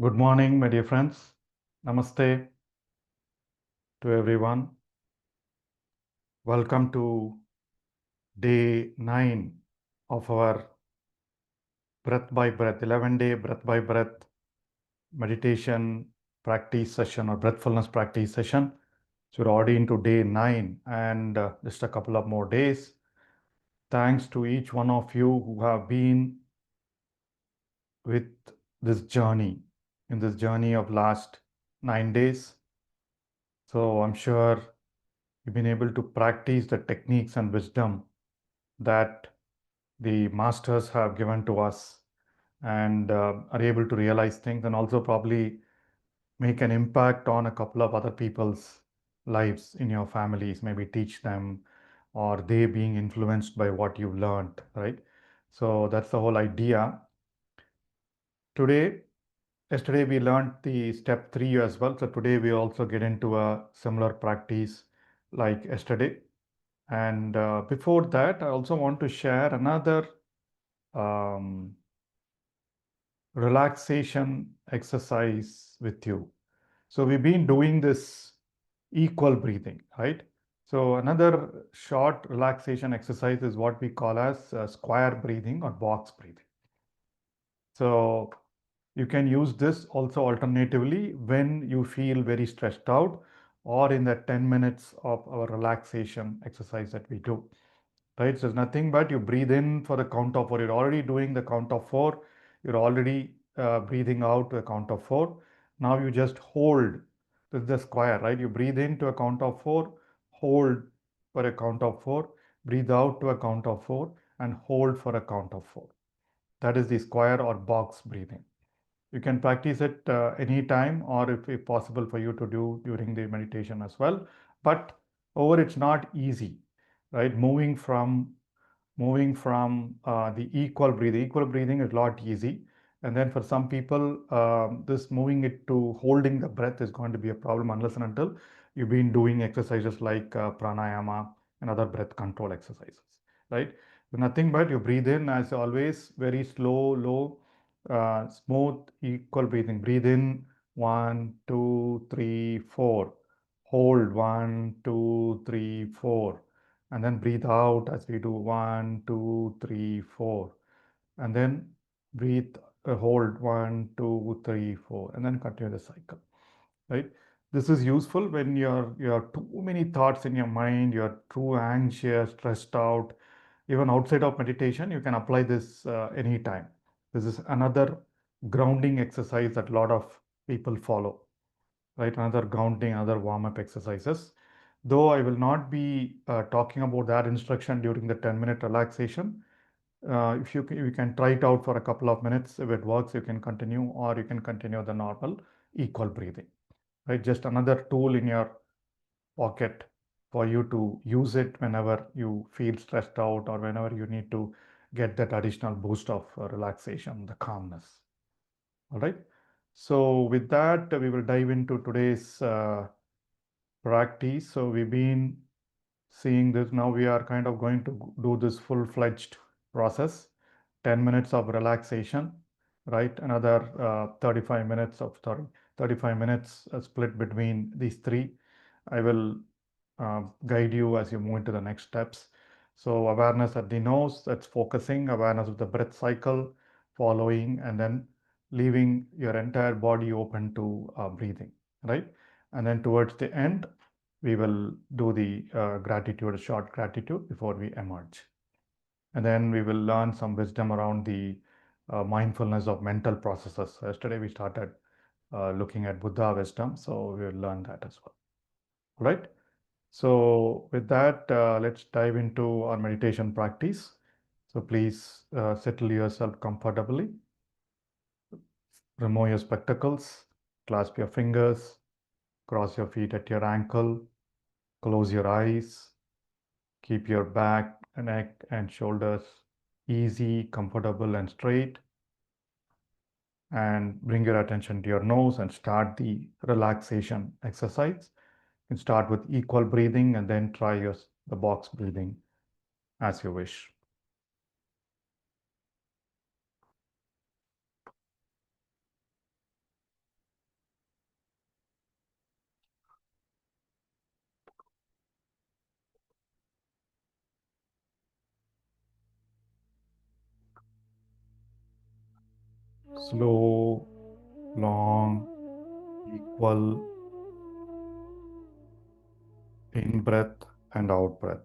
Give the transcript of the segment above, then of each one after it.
Good morning, my dear friends. Namaste to everyone. Welcome to day 9 of our breath by breath, 11-day breath by breath meditation practice session or breathfulness practice session. So we're already into day 9 and just a couple of more days. Thanks to each one of you who have been with this journey, in this journey of last 9 days. So I'm sure you've been able to practice the techniques and wisdom that the masters have given to us and are able to realize things and also probably make an impact on a couple of other people's lives in your families, maybe teach them or they being influenced by what you've learned, right? So that's the whole idea. Yesterday we learned the step 3 as well. So today we also get into a similar practice like yesterday. And before that, I also want to share another relaxation exercise with you. So we've been doing this equal breathing, right? So another short relaxation exercise is what we call as square breathing or box breathing. So you can use this also alternatively when you feel very stressed out or in the 10 minutes of our relaxation exercise that we do. Right? So it's nothing but you breathe in for the count of 4. You're already doing the count of 4. You're already breathing out to a count of 4. Now you just hold. This is the square, right? You breathe in to a count of 4, hold for a count of 4, breathe out to a count of 4, and hold for a count of 4. That is the square or box breathing. You can practice it anytime or if possible for you to do during the meditation as well. But it's not easy, right? Moving from the equal breathing is a lot easy. And then for some people, this moving it to holding the breath is going to be a problem unless and until you've been doing exercises like pranayama and other breath control exercises, right? So nothing but you breathe in as always, very slow, low, smooth, equal breathing. Breathe in 1, 2, 3, 4. Hold 1, 2, 3, 4. And then breathe out as we do 1, 2, 3, 4. And then breathe, hold 1, 2, 3, 4. And then continue the cycle, right? This is useful when you have too many thoughts in your mind, you're too anxious, stressed out. Even outside of meditation, you can apply this anytime. This is another grounding exercise that a lot of people follow, right? Another grounding, other warm-up exercises. Though I will not be talking about that instruction during the 10-minute relaxation. If you can try it out for a couple of minutes. If it works, you can continue, or you can continue the normal equal breathing, right? Just another tool in your pocket for you to use it whenever you feel stressed out or whenever you need to get that additional boost of relaxation, the calmness. All right. So with that, we will dive into today's practice. So we've been seeing this. Now we are kind of going to do this full-fledged process. 10 minutes of relaxation, right? Another 35 minutes split between these three. I will guide you as you move into the next steps. So awareness at the nose, that's focusing, awareness of the breath cycle, following, and then leaving your entire body open to breathing, right? And then towards the end, we will do the gratitude, short gratitude before we emerge. And then we will learn some wisdom around the mindfulness of mental processes. Yesterday we started looking at Buddha wisdom, so we will learn that as well. All right. So with that, let's dive into our meditation practice. So please settle yourself comfortably. Remove your spectacles, clasp your fingers, cross your feet at your ankle, close your eyes, keep your back, neck, and shoulders easy, comfortable, and straight. And bring your attention to your nose and start the relaxation exercise. You can start with equal breathing and then try the box breathing as you wish. Slow, long, equal in breath and out breath.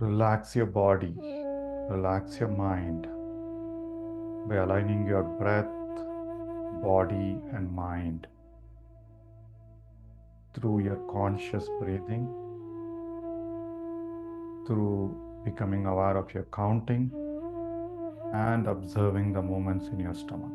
Relax your body, relax your mind by aligning your breath, body, and mind through your conscious breathing, through becoming aware of your counting and observing the movements in your stomach.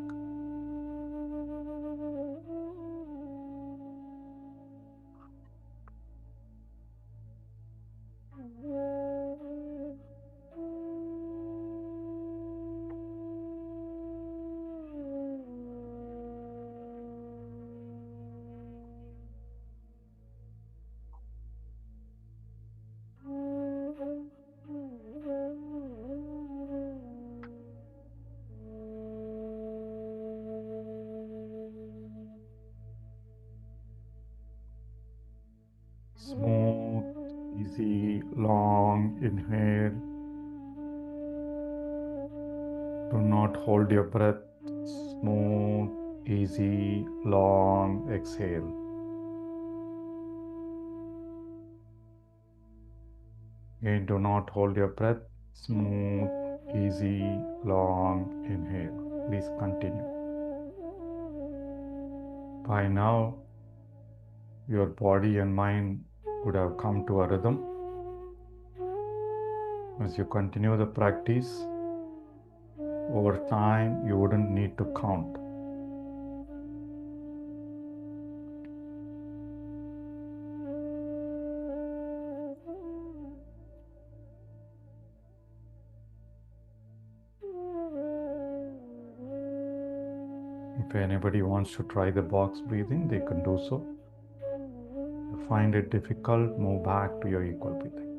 Smooth, easy, long inhale. Do not hold your breath. Smooth, easy, long exhale. Again, do not hold your breath. Smooth, easy, long inhale. Please continue. By now, your body and mind would have come to a rhythm. As you continue the practice, over time, you wouldn't need to count. If anybody wants to try the box breathing, they can do so. If you find it difficult, move back to your equal breathing.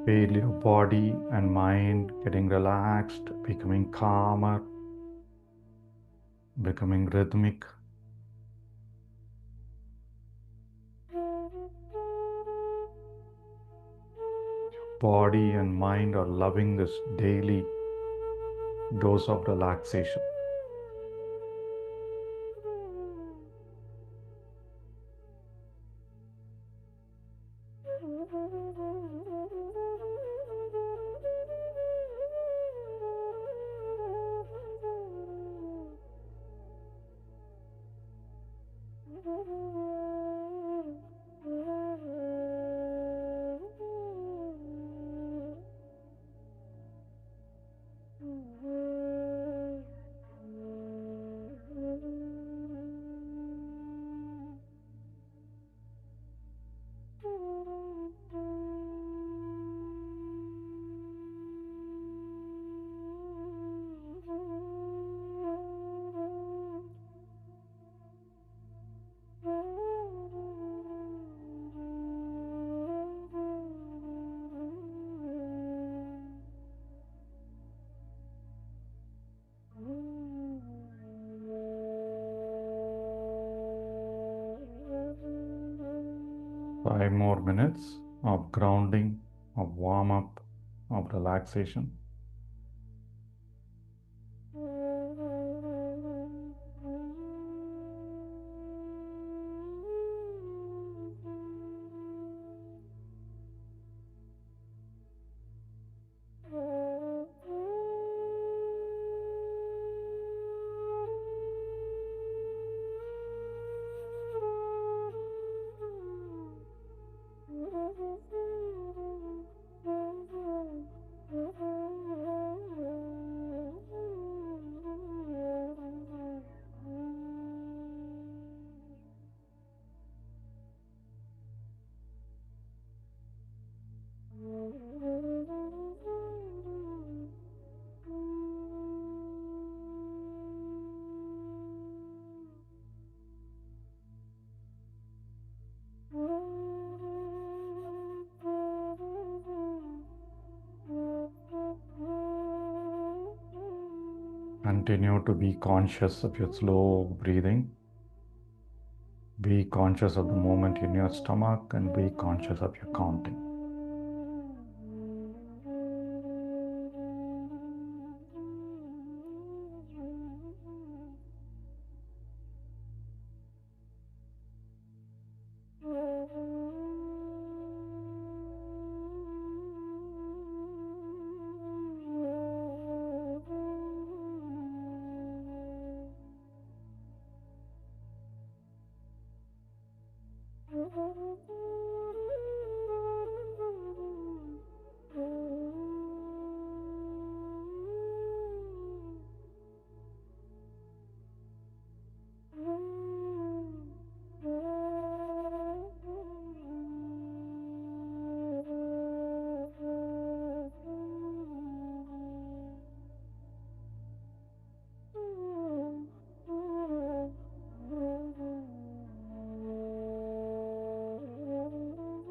Feel your body and mind getting relaxed, becoming calmer, becoming rhythmic. Body and mind are loving this daily dose of relaxation. 5 more minutes of grounding, of warm up, of relaxation. Continue to be conscious of your slow breathing. Be conscious of the movement in your stomach and be conscious of your counting.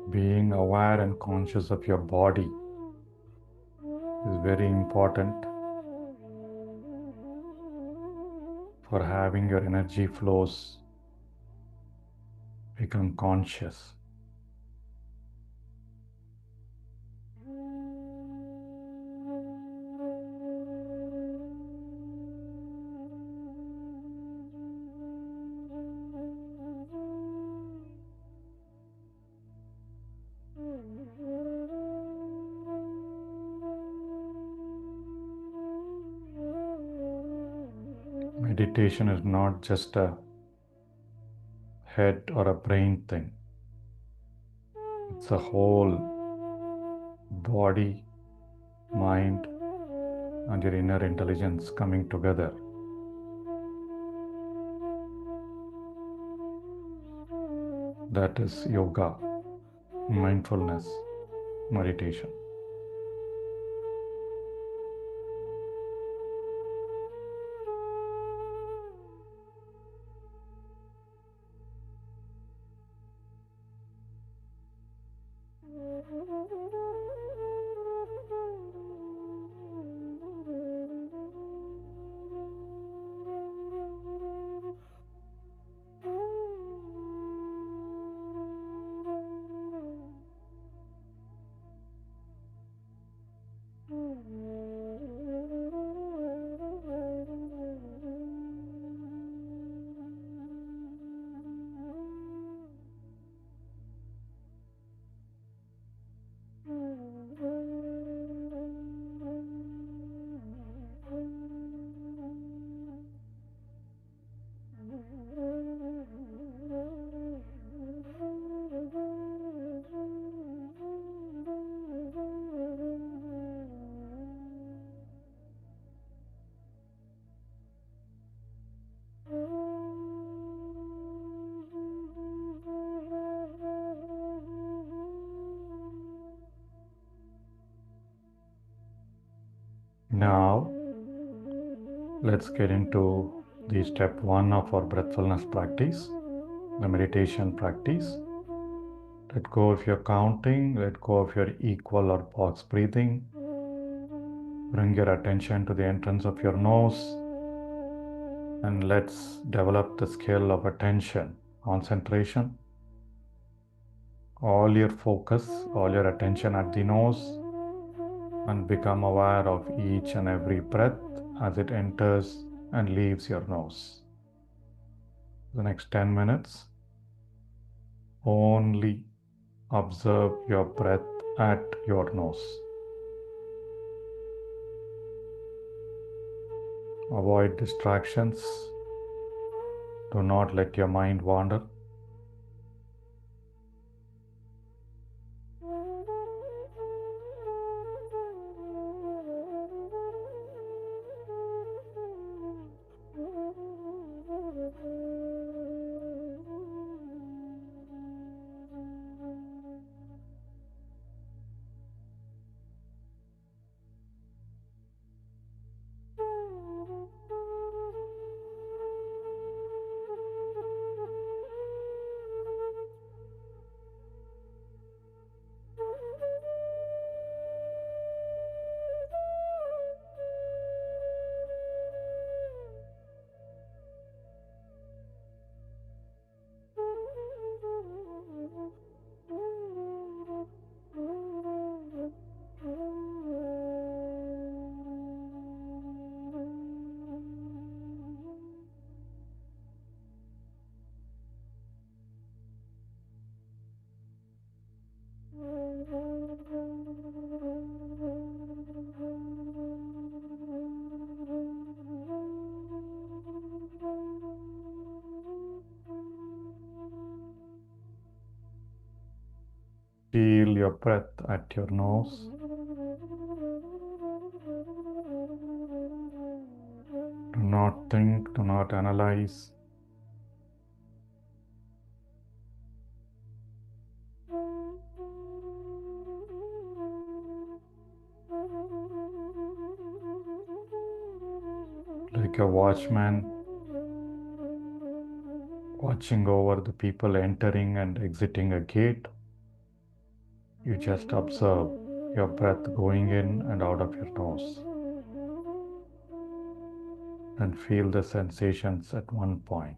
Being aware and conscious of your body is very important for having your energy flows become conscious. Meditation is not just a head or a brain thing. It's a whole body, mind, and your inner intelligence coming together. That is yoga, mindfulness, meditation. Now, let's get into the step 1 of our breathfulness practice, the meditation practice. Let go of your counting, let go of your equal or box breathing. Bring your attention to the entrance of your nose, and let's develop the skill of attention, concentration. all your focus, all your attention at the nose, and become aware of each and every breath as it enters and leaves your nose. The next 10 minutes, only observe your breath at your nose. Avoid distractions. Do not let your mind wander. Feel your breath at your nose. Do not think, do not analyze. Like a watchman watching over the people entering and exiting a gate, you just observe your breath going in and out of your nose. And feel the sensations at one point.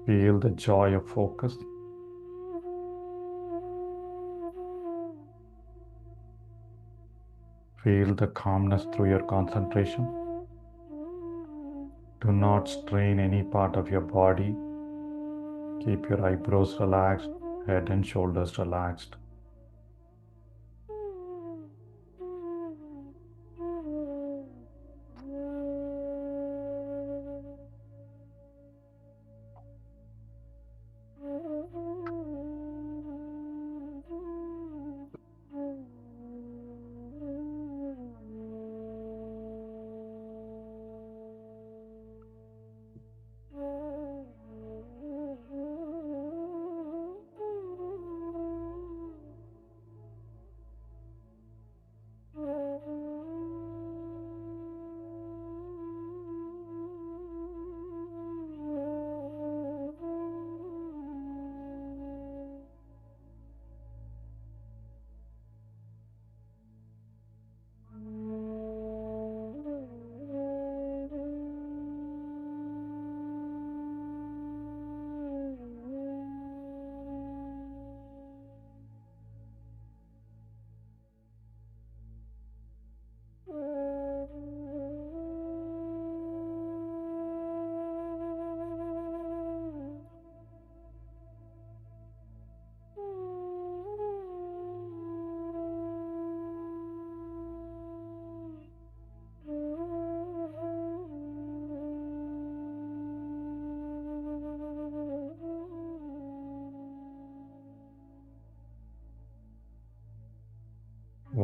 Feel the joy of focus. Feel the calmness through your concentration. Do not strain any part of your body. Keep your eyebrows relaxed, head and shoulders relaxed.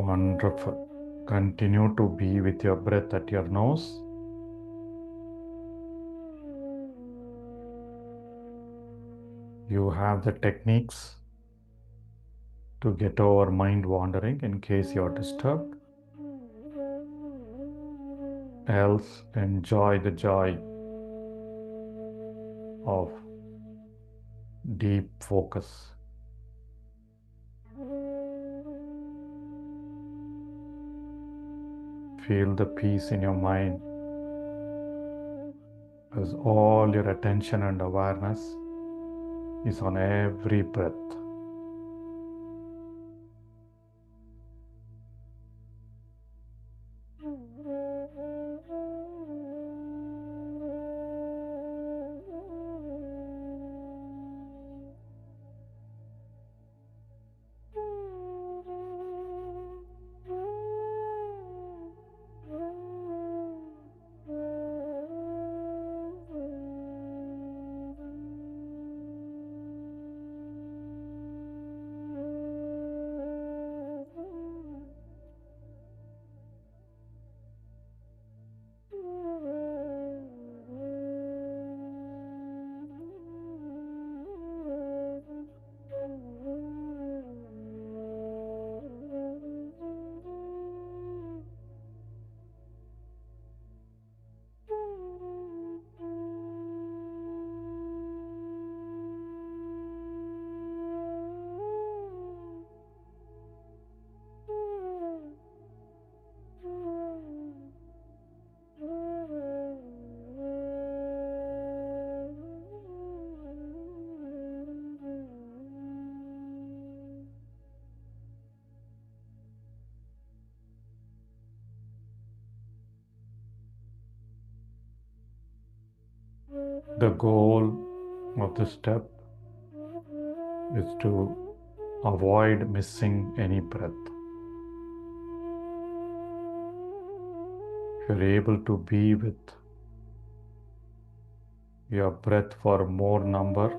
Wonderful. Continue to be with your breath at your nose. You have the techniques to get over mind wandering in case you're disturbed. Else, enjoy the joy of deep focus. Feel the peace in your mind as all your attention and awareness is on every breath. The goal of this step is to avoid missing any breath. If you're able to be with your breath for more number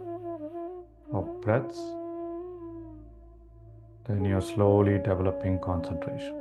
of breaths, then you're slowly developing concentration.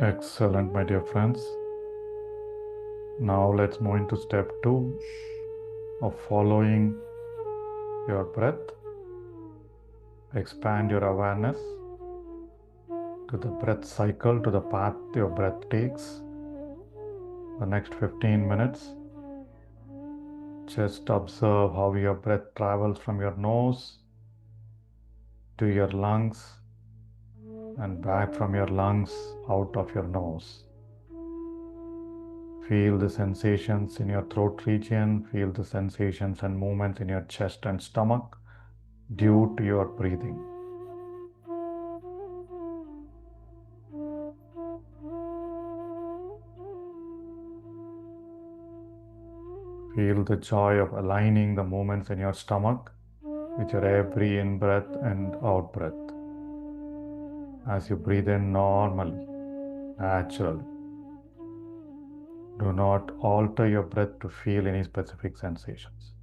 Excellent, my dear friends. Now let's move into step 2 of following your breath. Expand your awareness to the breath cycle, to the path your breath takes, For next 15 minutes, just observe how your breath travels from your nose to your lungs and back from your lungs out of your nose. Feel the sensations in your throat region, feel the sensations and movements in your chest and stomach due to your breathing. Feel the joy of aligning the movements in your stomach with your every in-breath and out-breath. As you breathe in normally, naturally. Do not alter your breath to feel any specific sensations.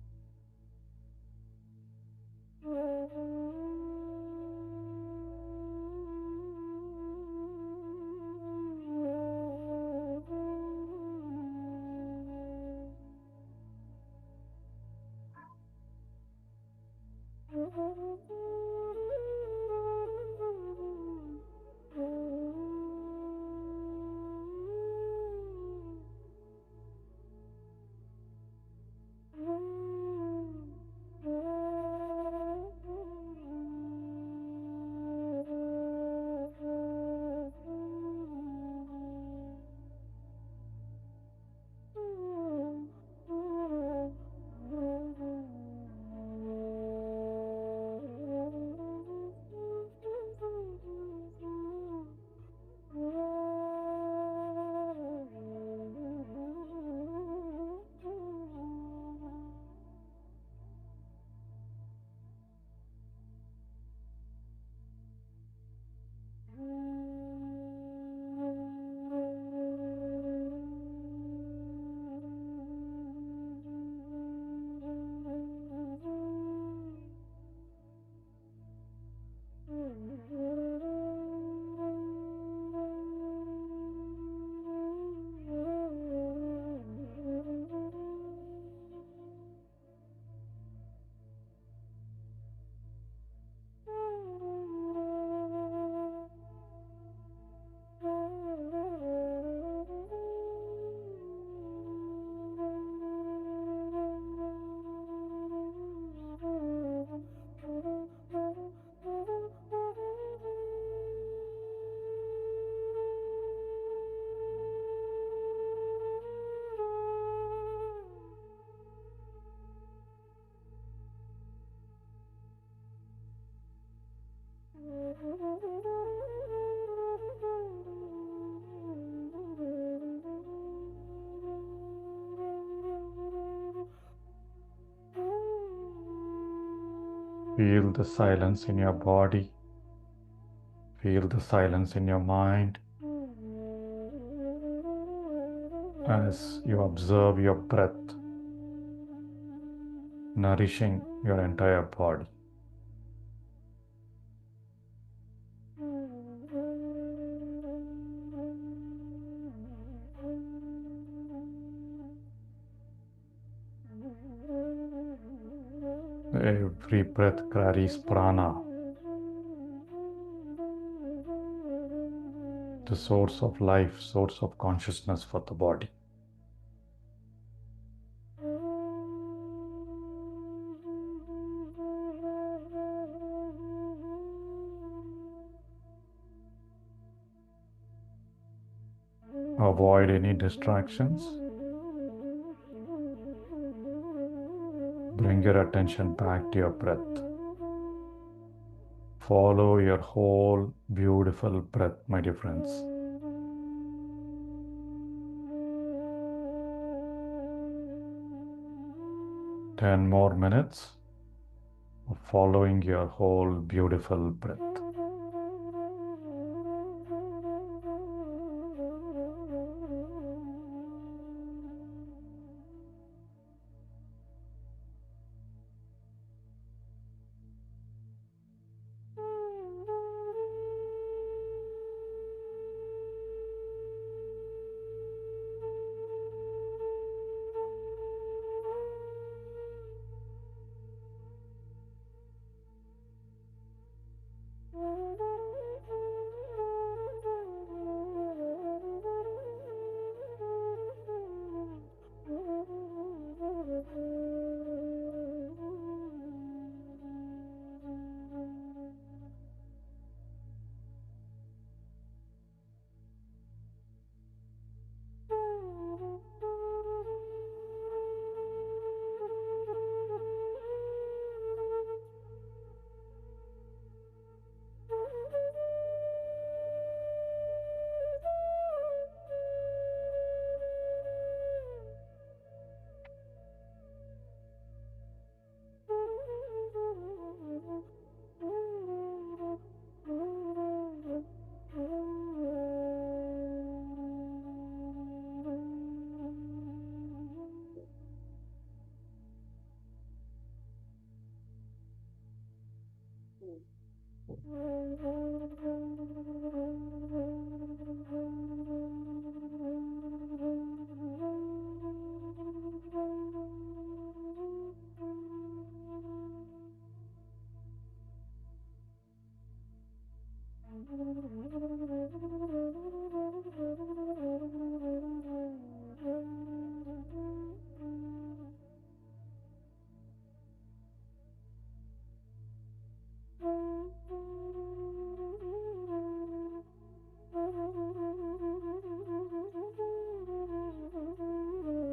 Feel the silence in your body. Feel the silence in your mind as you observe your breath nourishing your entire body. Every breath carries prana, the source of life, source of consciousness for the body. Avoid any distractions. Bring your attention back to your breath. Follow your whole beautiful breath, my dear friends. Ten more minutes of following your whole beautiful breath.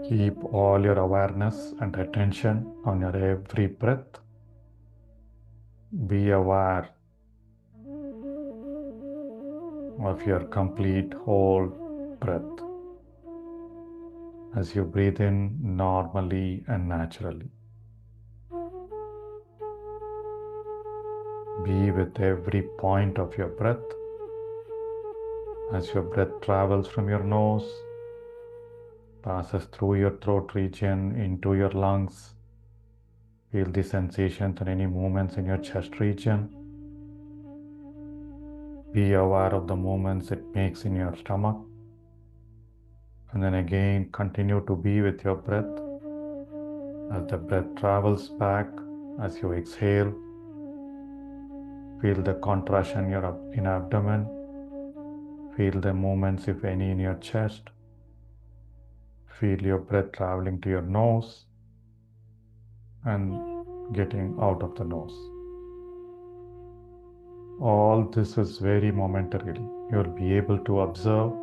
Keep all your awareness and attention on your every breath. Be aware of your complete whole breath as you breathe in normally and naturally. Be with every point of your breath as your breath travels from your nose, passes through your throat region into your lungs. Feel the sensations and any movements in your chest region. Be aware of the movements it makes in your stomach. And then again, continue to be with your breath as the breath travels back. As you exhale, feel the contraction in your abdomen. Feel the movements, if any, in your chest. Feel your breath traveling to your nose and getting out of the nose. All this is very momentarily. You will be able to observe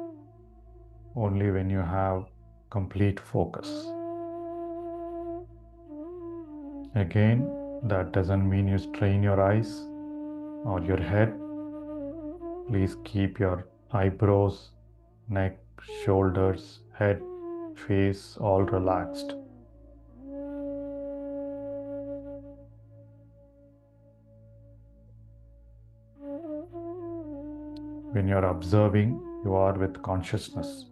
only when you have complete focus. Again, that doesn't mean you strain your eyes or your head. Please keep your eyebrows, neck, shoulders, head, face all relaxed. When you're observing, you are with consciousness.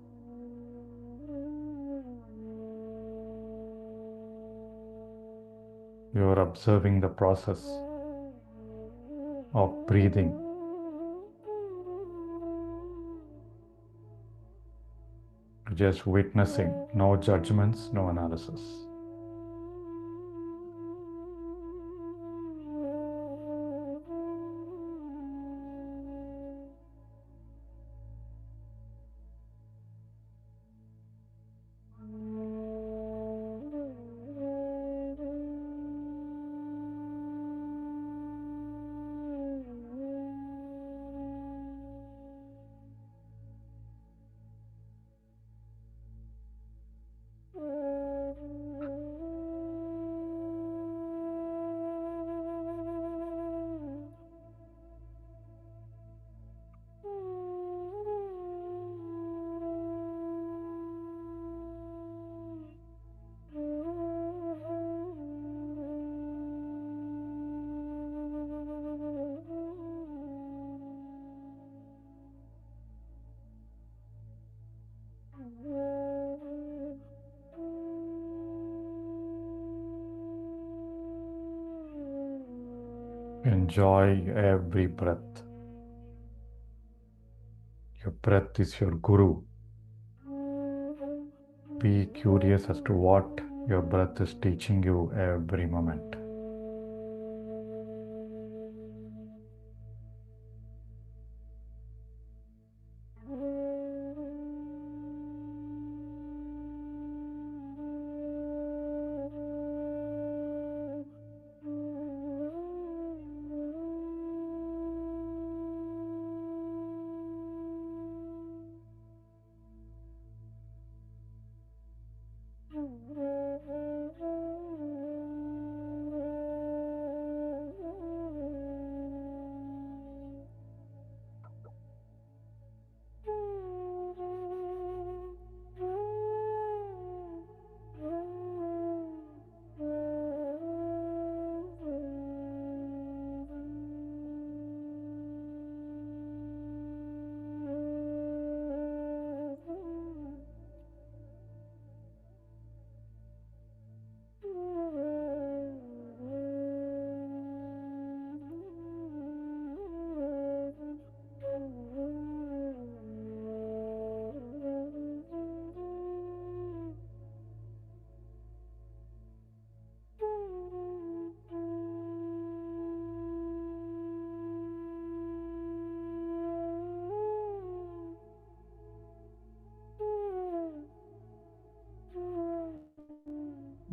You are observing the process of breathing. Just witnessing, no judgments, no analysis. Enjoy every breath. Your breath is your guru. Be curious as to what your breath is teaching you every moment.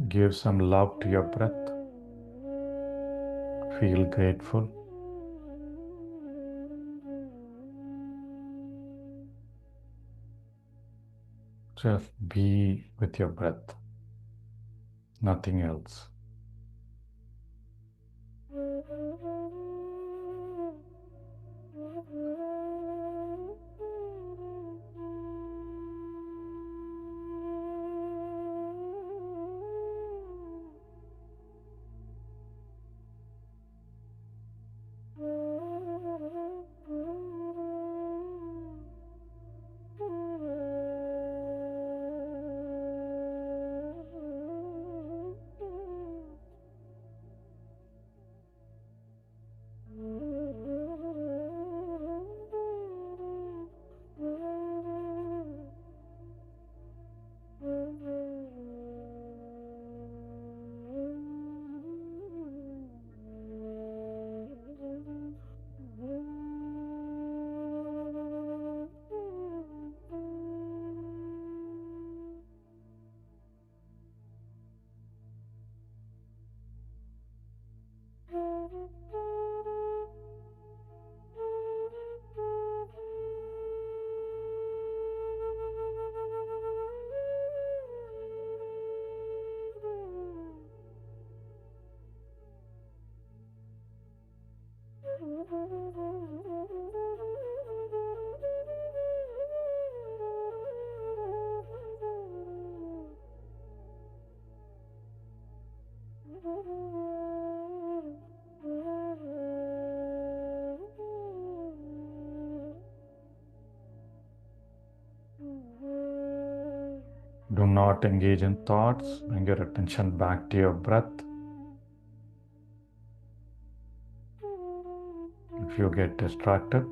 Give some love to your breath. Feel grateful. Just be with your breath, nothing else. Do not engage in thoughts. Bring your attention back to your breath. If you get distracted,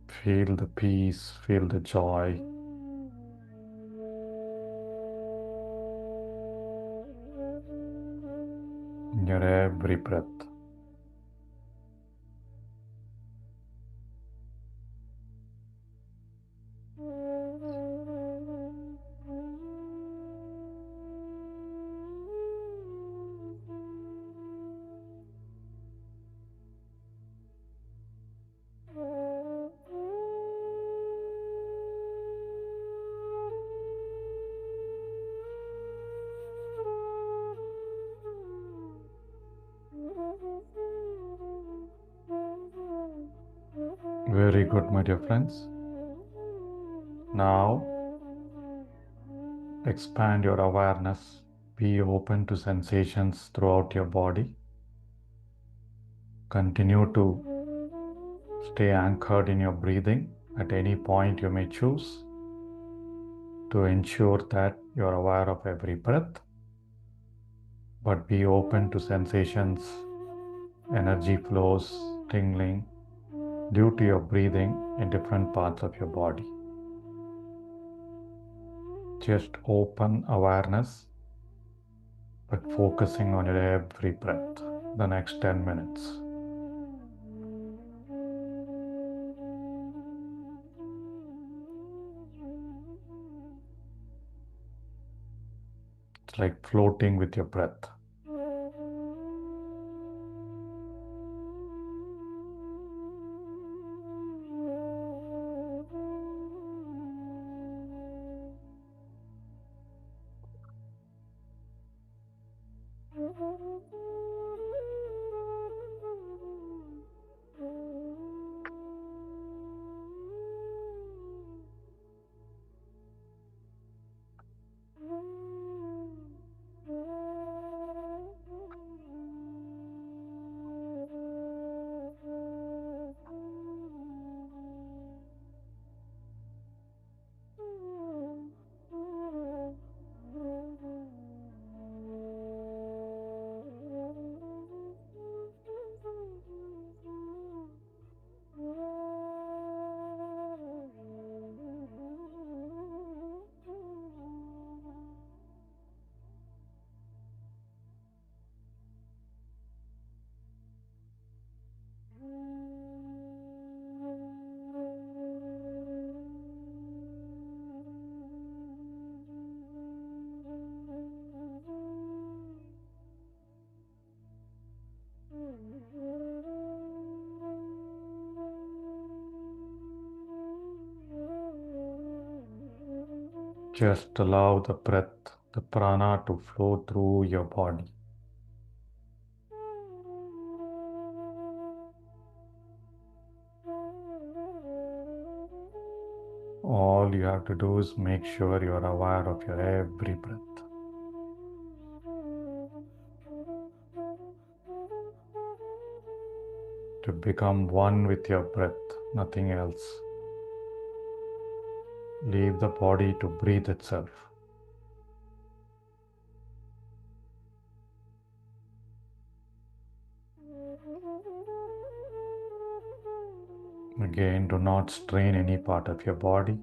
feel the peace, feel the joy in your every breath. Very good, my dear friends. Now, expand your awareness. Be open to sensations throughout your body. Continue to stay anchored in your breathing at any point you may choose to ensure that you're aware of every breath, but be open to sensations, energy flows, tingling due to your breathing in different parts of your body. Just open awareness, but focusing on your every breath. The next 10 minutes. It's like floating with your breath. Just allow the breath, the prana to flow through your body. All you have to do is make sure you are aware of your every breath. To become one with your breath, nothing else. Leave the body to breathe itself. Again, do not strain any part of your body.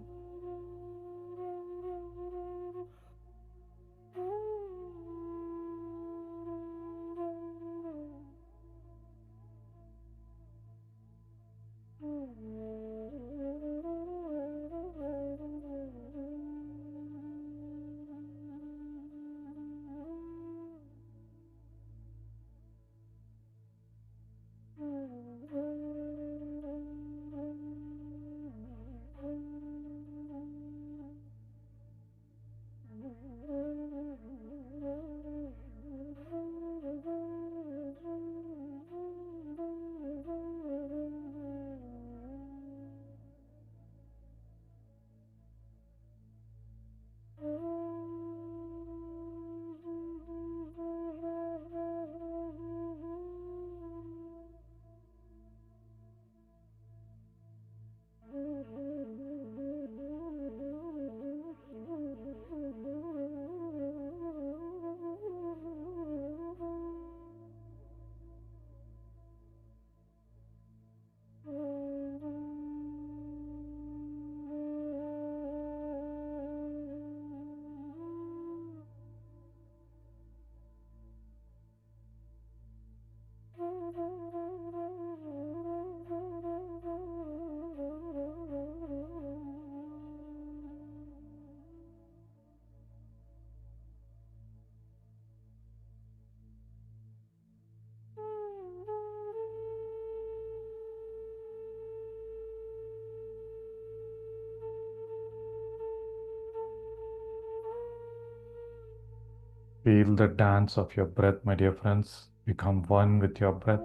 Feel the dance of your breath, my dear friends. Become one with your breath.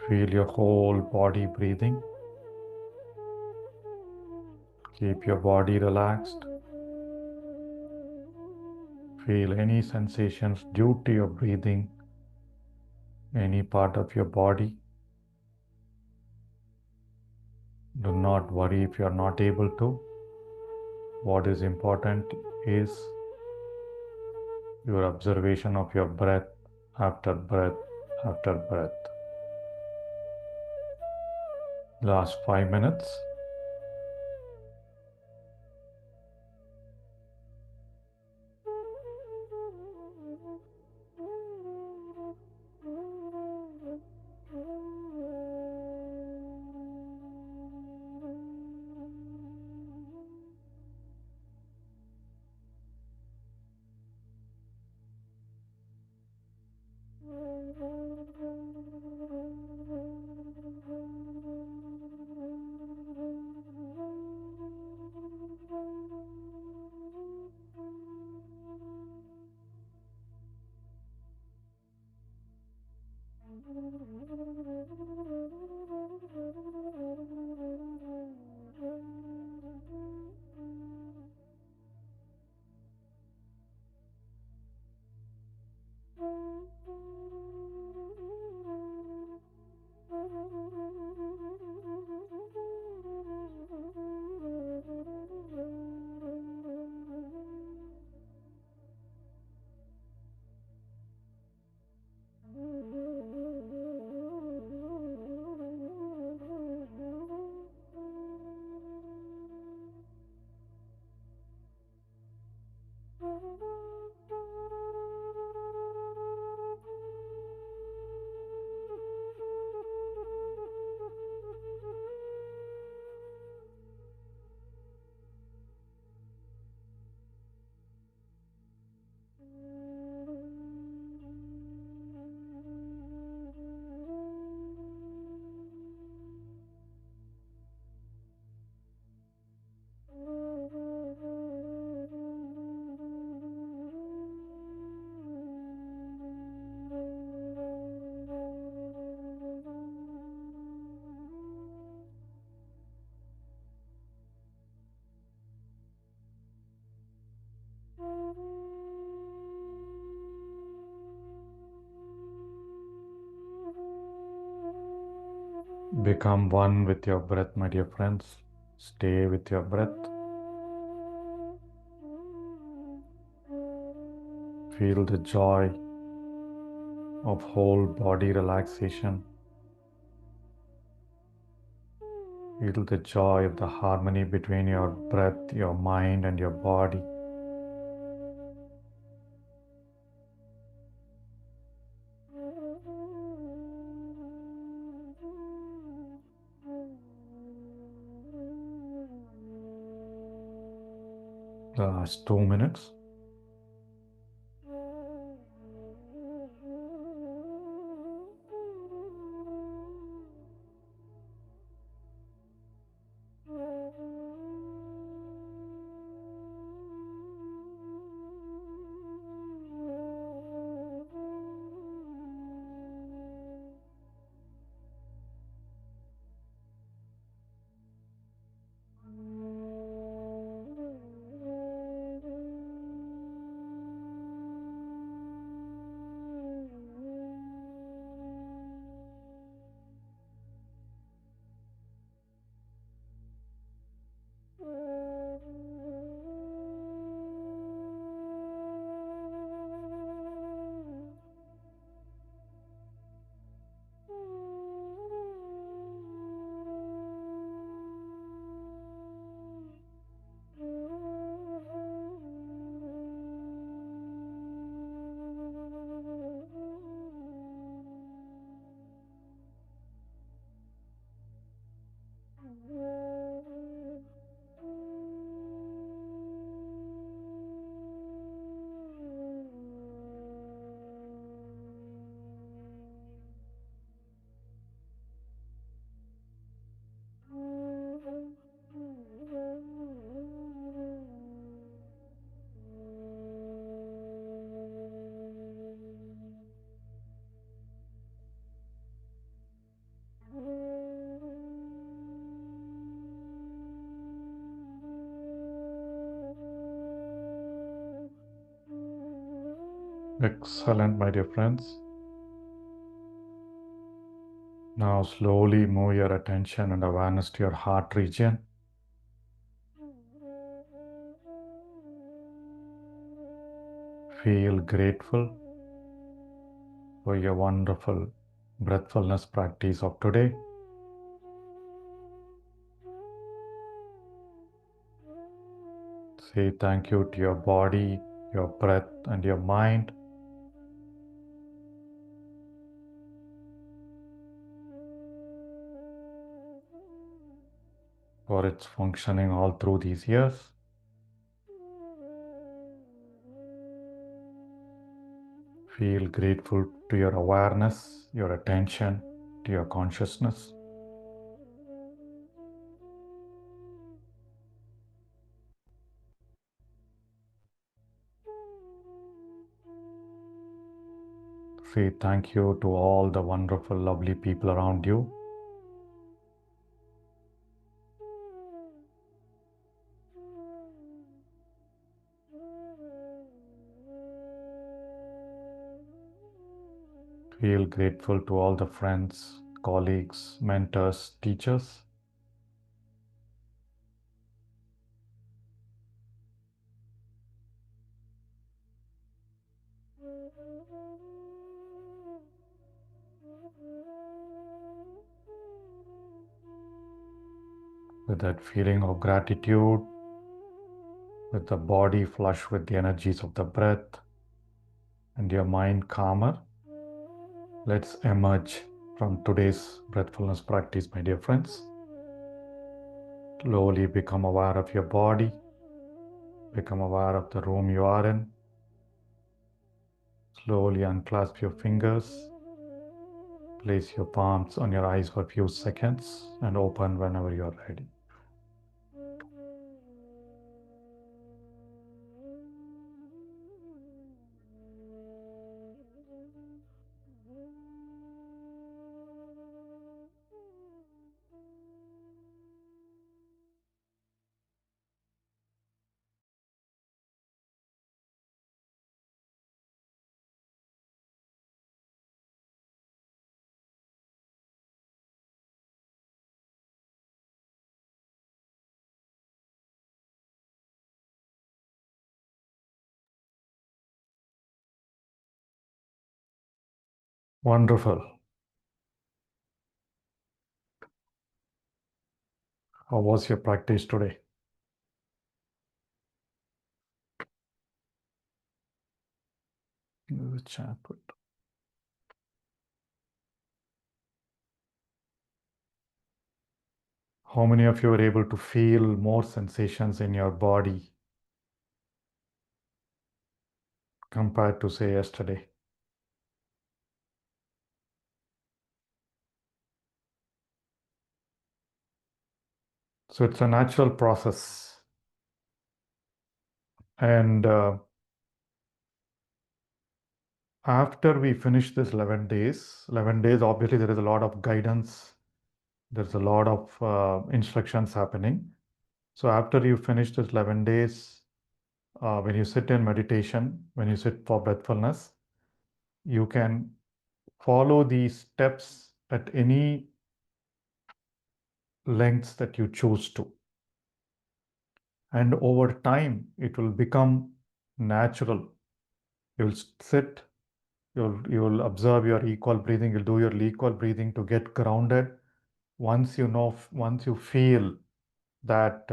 Feel your whole body breathing. Keep your body relaxed. Feel any sensations due to your breathing, any part of your body. Do not worry if you are not able to. What is important is your observation of your breath after breath after breath. Last 5 minutes. Become one with your breath, my dear friends. Stay with your breath. Feel the joy of whole body relaxation. Feel the joy of the harmony between your breath, your mind, and your body. Last 2 minutes. Excellent, my dear friends. Now slowly move your attention and awareness to your heart region. Feel grateful for your wonderful breathfulness practice of today. Say thank you to your body, your breath, and your mind for its functioning all through these years. Feel grateful to your awareness, your attention, to your consciousness. Say thank you to all the wonderful, lovely people around you. Feel grateful to all the friends, colleagues, mentors, teachers. With that feeling of gratitude, with the body flush with the energies of the breath and your mind calmer, let's emerge from today's breathfulness practice, my dear friends. Slowly become aware of your body, become aware of the room you are in. Slowly unclasp your fingers, place your palms on your eyes for a few seconds and open whenever you are ready. Wonderful. How was your practice today? Chat with. How many of you are able to feel more sensations in your body compared to, say, yesterday? So it's a natural process. And after we finish this 11 days, obviously there is a lot of guidance, there's a lot of instructions happening. So after you finish this 11 days, when you sit in meditation, when you sit for breathfulness, you can follow these steps at any lengths that you choose to. And over time, it will become natural. You'll sit, you'll observe your equal breathing, you'll do your equal breathing to get grounded. Once you feel that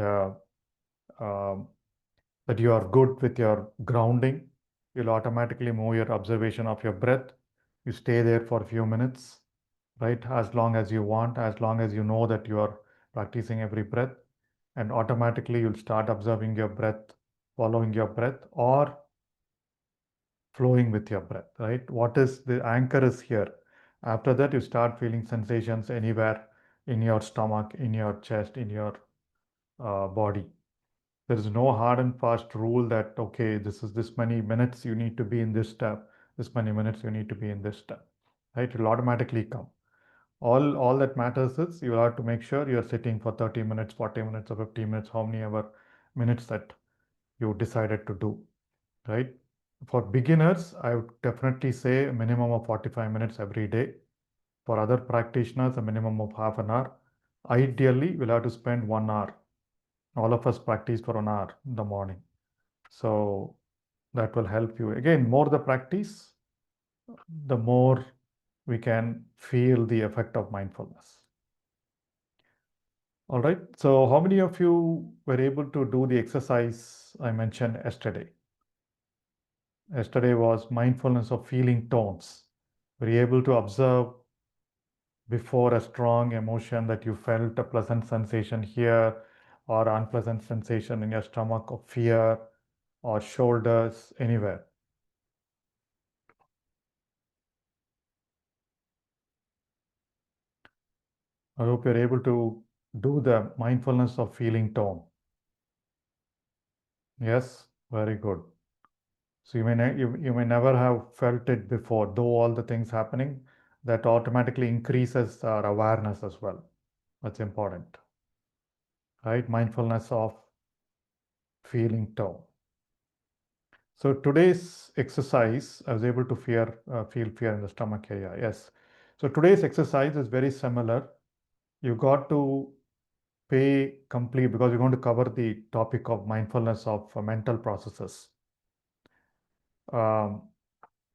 that you are good with your grounding, you'll automatically move your observation of your breath. You stay there for a few minutes, right? As long as you want, as long as you know that you are practicing every breath, and automatically you'll start observing your breath, following your breath, or flowing with your breath, right? What is the anchor is here. After that, you start feeling sensations anywhere in your stomach, in your chest, in your body. There is no hard and fast rule that, okay, this is this many minutes you need to be in this step, this many minutes you need to be in this step, right? It will automatically come. All that matters is you have to make sure you're sitting for 30 minutes, 40 minutes, or 50 minutes, how many ever minutes that you decided to do, right? For beginners, I would definitely say a minimum of 45 minutes every day. For other practitioners, a minimum of half an hour. Ideally, we'll have to spend 1 hour. All of us practice for an hour in the morning. So that will help you. Again, more the practice, the more we can feel the effect of mindfulness. All right. So how many of you were able to do the exercise I mentioned yesterday? Yesterday was mindfulness of feeling tones. Were you able to observe before a strong emotion that you felt a pleasant sensation here or unpleasant sensation in your stomach of fear or shoulders, anywhere? I hope you're able to do the mindfulness of feeling tone. Yes, very good. So you may never have felt it before, though all the things happening, that automatically increases our awareness as well. That's important, right? Mindfulness of feeling tone. So today's exercise, I was able to feel fear in the stomach area. Yes. So today's exercise is very similar. You got to pay complete because we're going to cover the topic of mindfulness of mental processes. Um,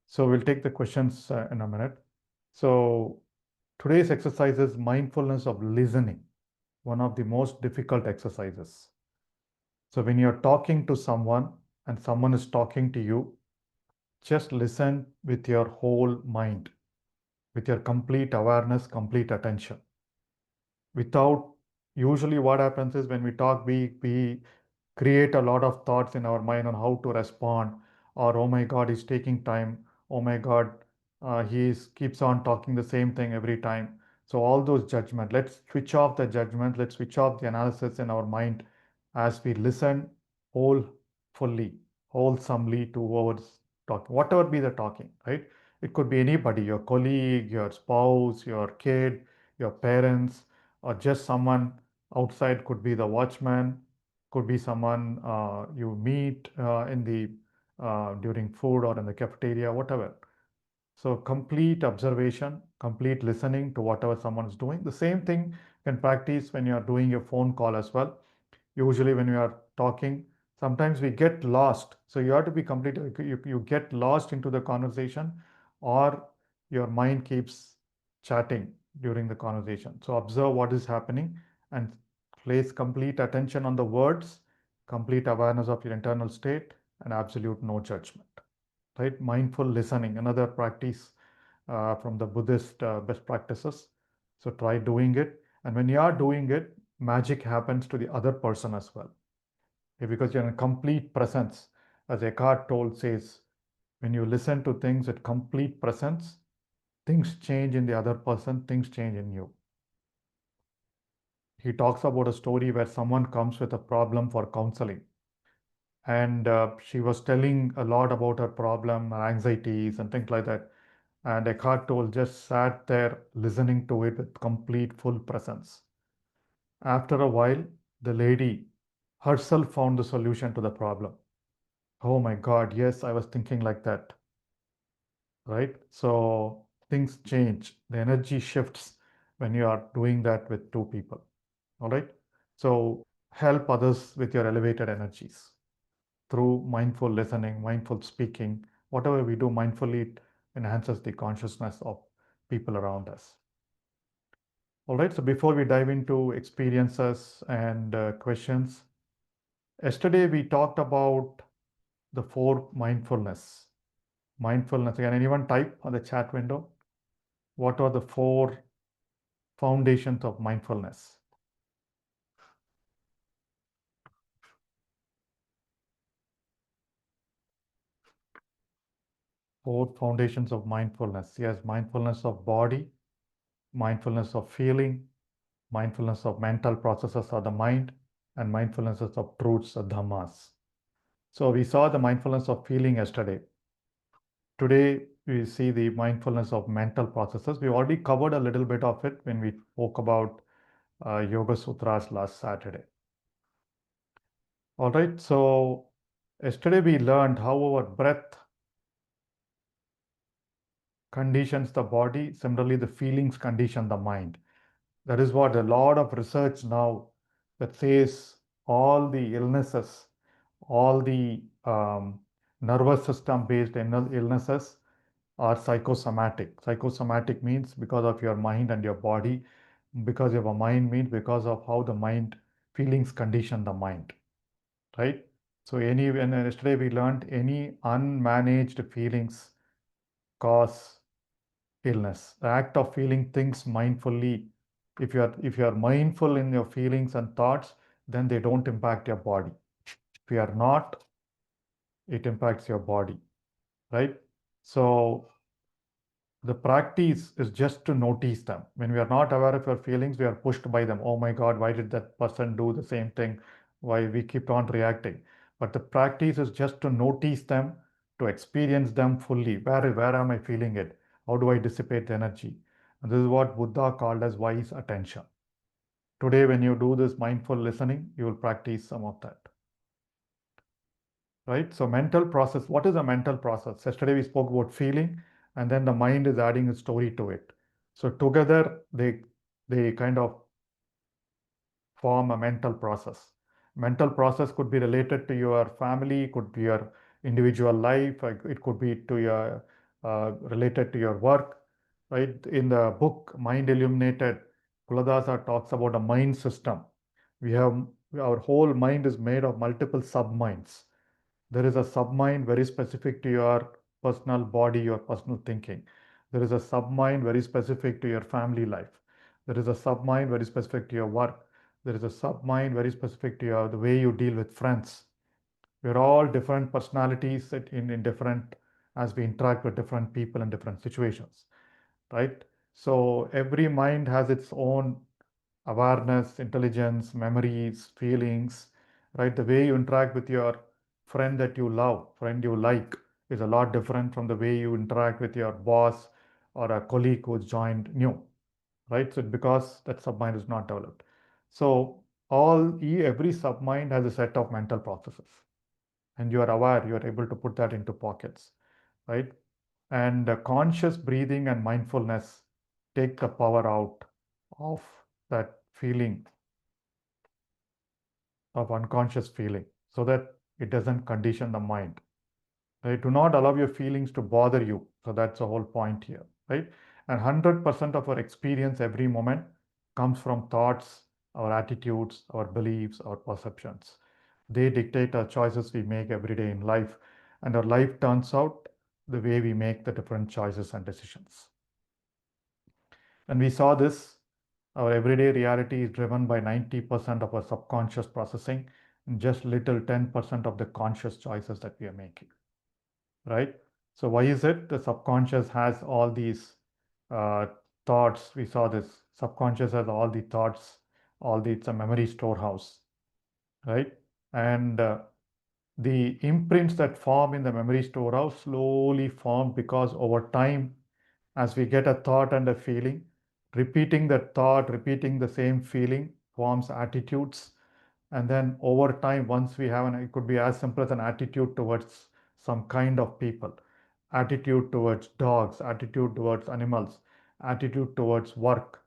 so we'll take the questions in a minute. So today's exercise is mindfulness of listening, one of the most difficult exercises. So when you're talking to someone and someone is talking to you, just listen with your whole mind, with your complete awareness, complete attention. Without, usually what happens is when we talk, we create a lot of thoughts in our mind on how to respond, or oh my God, he's taking time. Oh my God, keeps on talking the same thing every time. So all those judgment, let's switch off the judgment, let's switch off the analysis in our mind as we listen whole, fully, wholesomely to whoever's talking, whatever be the talking, right? It could be anybody, your colleague, your spouse, your kid, your parents, or just someone outside, could be the watchman, could be someone you meet in the during food or in the cafeteria, whatever. So complete observation, complete listening to whatever someone's doing. The same thing can practice when you are doing a phone call as well. Usually when we are talking, sometimes we get lost. So you have to be complete, you get lost into the conversation, or your mind keeps chatting during the conversation. So observe what is happening and place complete attention on the words, complete awareness of your internal state, and absolute no judgment. Right? Mindful listening, another practice from the Buddhist best practices. So try doing it. And when you are doing it, magic happens to the other person as well. Because you're in complete presence. As Eckhart Tolle says, when you listen to things with complete presence, things change in the other person, things change in you. He talks about a story where someone comes with a problem for counseling. And she was telling a lot about her problem, her anxieties, and things like that. And Eckhart Tolle just sat there listening to it with complete full presence. After a while, the lady herself found the solution to the problem. Oh my God, yes, I was thinking like that. Right? So things change. The energy shifts when you are doing that with two people. All right? So help others with your elevated energies through mindful listening, mindful speaking. Whatever we do mindfully, it enhances the consciousness of people around us. All right, so before we dive into experiences and questions, yesterday we talked about the four mindfulness. Mindfulness, can anyone type on the chat window? What are the four foundations of mindfulness? Four foundations of mindfulness. Yes, mindfulness of body, mindfulness of feeling, mindfulness of mental processes of the mind, and mindfulness of truths of dhammas. So we saw the mindfulness of feeling yesterday. Today we see the mindfulness of mental processes. We already covered a little bit of it when we spoke about Yoga Sutras last Saturday. All right, so yesterday we learned how our breath conditions the body. Similarly, the feelings condition the mind. That is what a lot of research now that says all the illnesses, all the nervous system based illnesses are psychosomatic. Psychosomatic means because of your mind and your body. Because of a mind means because of how the mind feelings condition the mind, right? So yesterday we learned any unmanaged feelings cause illness. The act of feeling things mindfully, if you are mindful in your feelings and thoughts, then they don't impact your body. If you are not, it impacts your body, right? So the practice is just to notice them. When we are not aware of your feelings, we are pushed by them. Oh my God, why did that person do the same thing? Why we keep on reacting? But the practice is just to notice them, to experience them fully. Where am I feeling it? How do I dissipate the energy? And this is what Buddha called as wise attention. Today, when you do this mindful listening, you will practice some of that. Right? So mental process, what is a mental process? Yesterday we spoke about feeling, and then the mind is adding a story to it. So together they kind of form a mental process. Mental process could be related to your family, could be your individual life, it could be to your related to your work. Right? In the book Mind Illuminated, Kuladasa talks about a mind system. We have our whole mind is made of multiple sub-minds. There is a submind very specific to your personal body, your personal thinking. There is a submind very specific to your family life. There is a submind very specific to your work. There is a submind very specific to the way you deal with friends. We're all different personalities in different as we interact with different people in different situations, right? So every mind has its own awareness, intelligence, memories, feelings, right? The way you interact with your friend that you love, friend you like, is a lot different from the way you interact with your boss or a colleague who's joined new, right? So because that submind is not developed. So every submind has a set of mental processes, and you are aware, you are able to put that into pockets, right? And conscious breathing and mindfulness take the power out of that feeling of unconscious feeling so that it doesn't condition the mind. Right? Do not allow your feelings to bother you. So that's the whole point here. right? And 100% of our experience every moment comes from thoughts, our attitudes, our beliefs, our perceptions. They dictate our choices we make every day in life, and our life turns out the way we make the different choices and decisions. And we saw this, our everyday reality is driven by 90% of our subconscious processing and just little 10% of the conscious choices that we are making, right? So why is it the subconscious has all these uh, thoughts? We saw this. Subconscious has all the thoughts, it's a memory storehouse, right? And the imprints that form in the memory storehouse slowly form because over time, as we get a thought and a feeling, repeating that thought, repeating the same feeling forms attitudes. And then over time, once we have it could be as simple as an attitude towards some kind of people, attitude towards dogs, attitude towards animals, attitude towards work,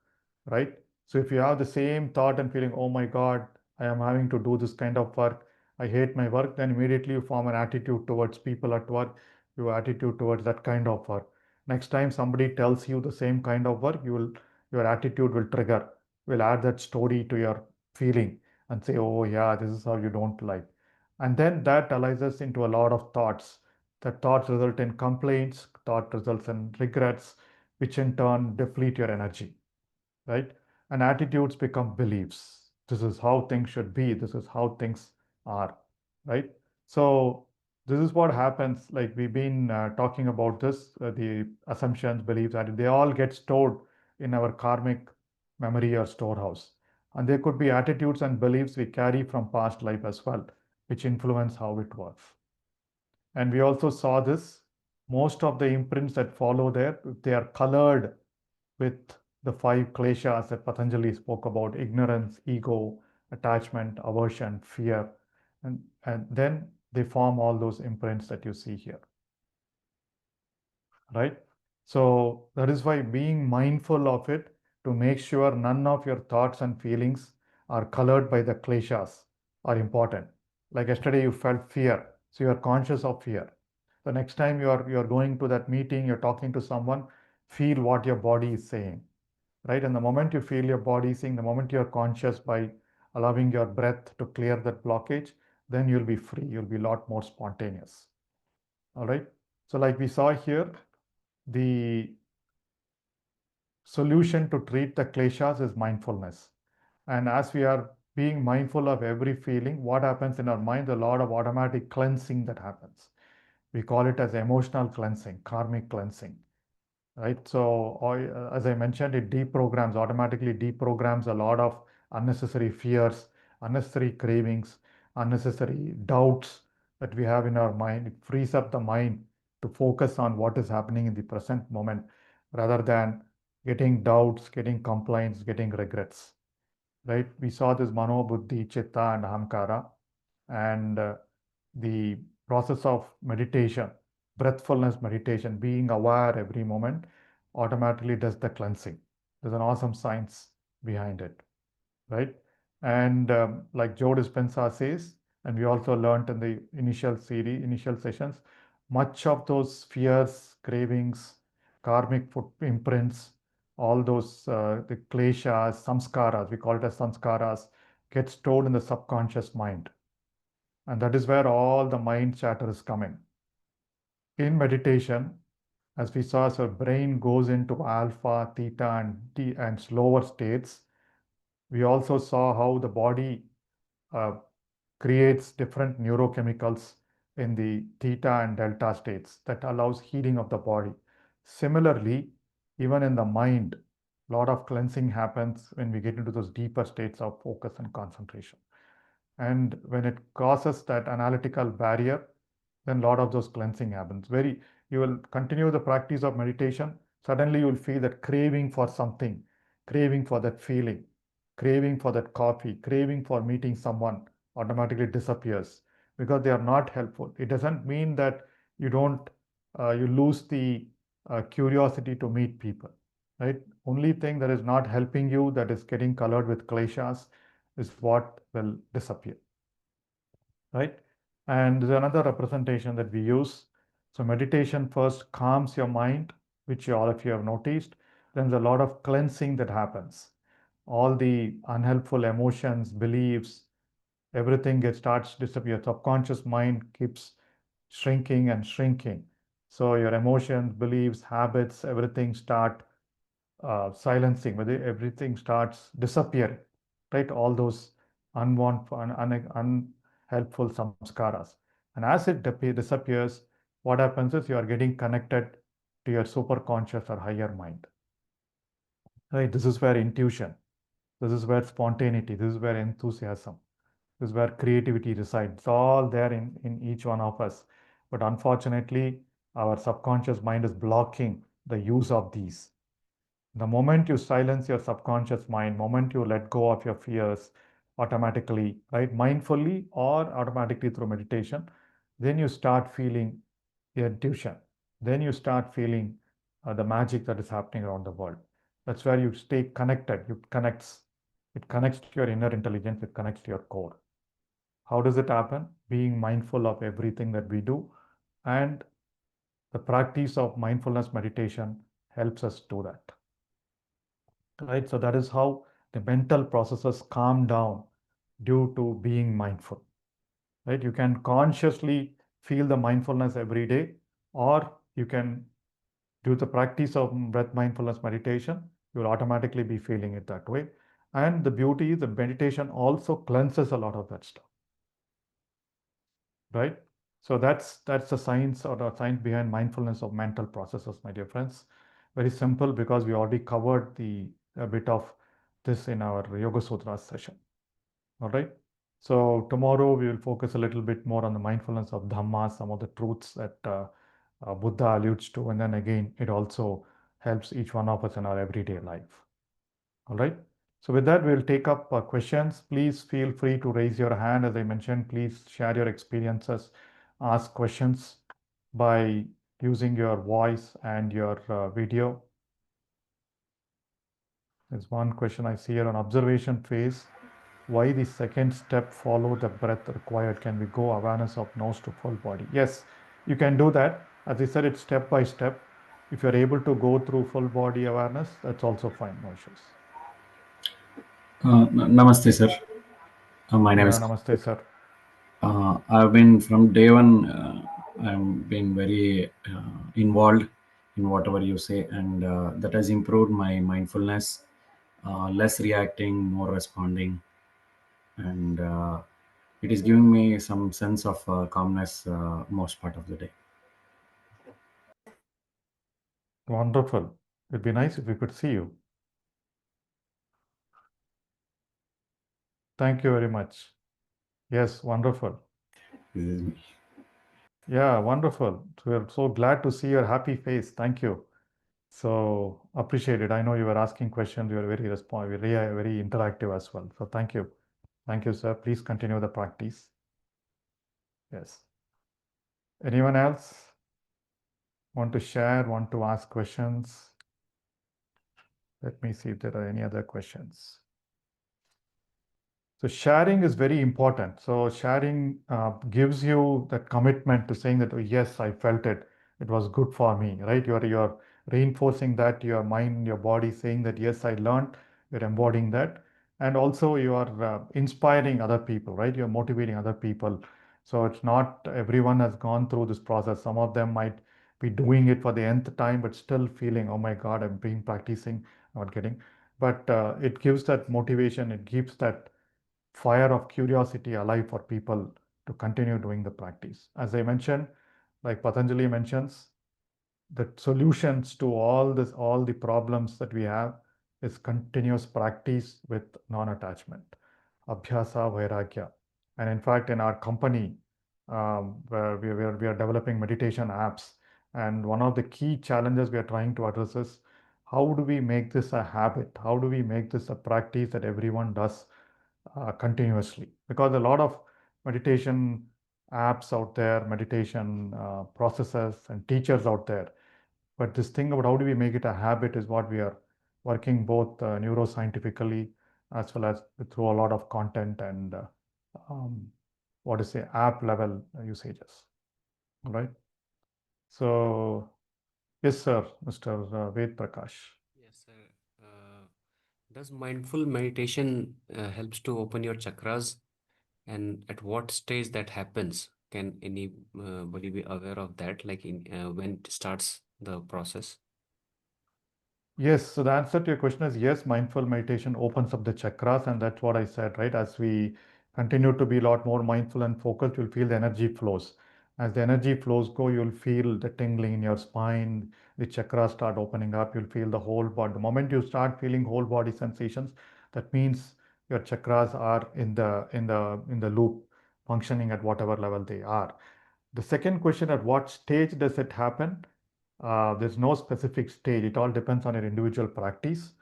right? So if you have the same thought and feeling, oh my God, I am having to do this kind of work, I hate my work, then immediately you form an attitude towards people at work, your attitude towards that kind of work. Next time somebody tells you the same kind of work, your attitude will trigger, will add that story to your feeling and say, oh yeah, this is how you don't like. And then that arises into a lot of thoughts. The thoughts result in complaints, thought results in regrets, which in turn deplete your energy, right? And attitudes become beliefs. This is how things should be. This is how things are, right? So this is what happens. Like we've been talking about this, the assumptions, beliefs, they all get stored in our karmic memory or storehouse. And there could be attitudes and beliefs we carry from past life as well, which influence how it works. And we also saw this. Most of the imprints that follow there, they are colored with the five kleshas that Patanjali spoke about: ignorance, ego, attachment, aversion, fear. And then they form all those imprints that you see here, right? So that is why being mindful of it to make sure none of your thoughts and feelings are colored by the kleshas are important. Like yesterday, you felt fear, so you are conscious of fear. The next time you are going to that meeting, you're talking to someone, feel what your body is saying, right? And the moment you feel your body saying, the moment you're conscious by allowing your breath to clear that blockage, then you'll be free. You'll be a lot more spontaneous. All right. So, like we saw here, the solution to treat the kleshas is mindfulness. And as we are being mindful of every feeling, what happens in our mind? A lot of automatic cleansing that happens. We call it as emotional cleansing, karmic cleansing, right? So, as I mentioned, it automatically deprograms a lot of unnecessary fears, unnecessary cravings, unnecessary doubts that we have in our mind. It frees up the mind to focus on what is happening in the present moment rather than getting doubts, getting complaints, getting regrets, right? We saw this mano, buddhi, chitta, and ahamkara, and the process of meditation, breathfulness meditation, being aware every moment, automatically does the cleansing. There's an awesome science behind it, right? And like Joe Dispenza says, and we also learned in the initial sessions, much of those fears, cravings, karmic foot imprints, all those the kleshas, samskaras, we call it as samskaras, get stored in the subconscious mind. And that is where all the mind chatter is coming. In meditation, as we saw, so brain goes into alpha, theta, and slower states. We also saw how the body uh, creates different neurochemicals in the theta and delta states that allows healing of the body. Similarly, even in the mind, a lot of cleansing happens when we get into those deeper states of focus and concentration. And when it crosses that analytical barrier, then a lot of those cleansing happens. You will continue the practice of meditation. Suddenly you will feel that craving for something, craving for that feeling, craving for that coffee, craving for meeting someone automatically disappears because they are not helpful. It doesn't mean that you don't, you lose the curiosity to meet people, right? Only thing that is not helping you, that is getting colored with kleshas, is what will disappear, right? And there's another representation that we use. So meditation first calms your mind which all of you have noticed, then there's a lot of cleansing that happens. All the unhelpful emotions, beliefs, everything gets starts disappear. Subconscious mind keeps shrinking and shrinking. So your emotions, beliefs, habits, everything start silencing, whether everything starts disappearing, right? All those unwanted, unhelpful samskaras. And as it disappears, what happens is you are getting connected to your superconscious or higher mind, right? This is where intuition, this is where spontaneity, this is where enthusiasm, this is where creativity resides. It's all there in each one of us. But unfortunately, our subconscious mind is blocking the use of these. The moment you silence your subconscious mind, moment you let go of your fears automatically, right, mindfully or automatically through meditation, then you start feeling the intuition. Then you start feeling the magic that is happening around the world. That's where you stay connected. It connects to your inner intelligence. It connects to your core. How does it happen? Being mindful of everything that we do, and the practice of mindfulness meditation helps us do that. Right? So that is how the mental processes calm down due to being mindful. Right? You can consciously feel the mindfulness every day, or you can do the practice of breath mindfulness meditation. You will automatically be feeling it that way. And the beauty is the meditation also cleanses a lot of that stuff. Right? So that's the science or the science behind mindfulness of mental processes, my dear friends. Very simple, because we already covered a bit of this in our Yoga Sutras session. All right. So tomorrow we will focus a little bit more on the mindfulness of Dhamma, some of the truths that Buddha alludes to, and then again it also helps each one of us in our everyday life. All right. So with that, we'll take up questions. Please feel free to raise your hand. As I mentioned, please share your experiences, ask questions by using your voice and your video. There's one question I see here on observation phase. Why the second step, follow the breath required? Can we go awareness of nose to full body? Yes, you can do that. As I said, it's step by step. If you're able to go through full body awareness, that's also fine, no issues. Namaste, sir. My name Yeah, is. namaste, sir. I've been from day one. I've been very involved in whatever you say, and that has improved my mindfulness. Less reacting, more responding, and it is giving me some sense of calmness most part of the day. Wonderful. It'd be nice if we could see you. Thank you very much. Yes, wonderful. This is me. Yeah, wonderful. So we're so glad to see your happy face. Thank you. So appreciate it. I know you were asking questions. You were very very interactive as well. So thank you. Thank you, sir. Please continue the practice. Yes. Anyone else want to share, want to ask questions? Let me see if there are any other questions. So sharing is very important. So sharing gives you that commitment to saying that, oh, yes, I felt it. It was good for me, right? You're reinforcing that to your mind, your body, saying that, yes, I learned. You're embodying that. And also you are inspiring other people, right? You're motivating other people. So it's not everyone has gone through this process. Some of them might be doing it for the nth time, but still feeling, oh my God, I've been practicing, not getting. But it gives that motivation. It gives that fire of curiosity alive for people to continue doing the practice. As I mentioned, like Patanjali mentions, the solutions to all the problems that we have is continuous practice with non-attachment, abhyasa vairagya. And in fact, in our company, where we are developing meditation apps, and one of the key challenges we are trying to address is how do we make this a habit? How do we make this a practice that everyone does continuously? Because a lot of meditation apps out there, meditation processes and teachers out there, but this thing about how do we make it a habit is what we are working both neuroscientifically as well as through a lot of content and um, what is say app level usages, right? So Yes, sir, Mr. Ved Prakash. Yes, sir. Does mindful meditation helps to open your chakras, and at what stage that happens? Can anybody be aware of that? Like in when it starts the process? Yes, so the answer to your question is yes, mindful meditation opens up the chakras, and that's what I said, right? As we continue to be a lot more mindful and focused, you'll feel the energy flows. As the energy flows go, you'll feel the tingling in your spine, the chakras start opening up, you'll feel the whole body. The moment you start feeling whole body sensations, that means your chakras are in the loop, functioning at whatever level they are. The second question, at what stage does it happen? There's no specific stage. It all depends on your individual practice,